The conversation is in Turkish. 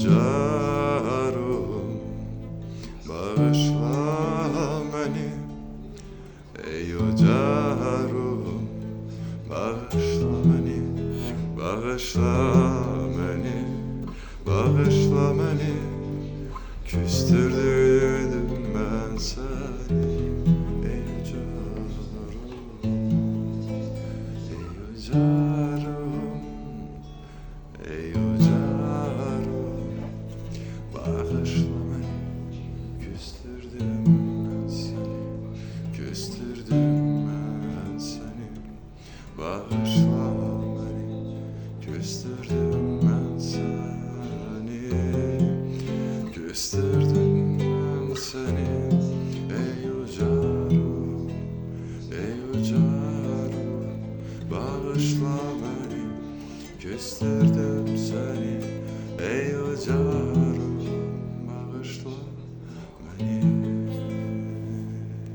yüce ruhum, bağışla beni. Ey yüce ruhum, bağışla beni. Bağışla beni, bağışla beni. Küstürdüm ben seni. Ey yüce ruhum, ey yüce ruhum, ey yüce ruhum, bağışla beni. Küstürdüm ben seni, küstürdüm ben seni. Bağışla beni, küstürdüm ben seni, küstürdüm ben seni. Ey yüce ruhum, ey yüce ruhum, bağışla beni. Küstürdüm seni.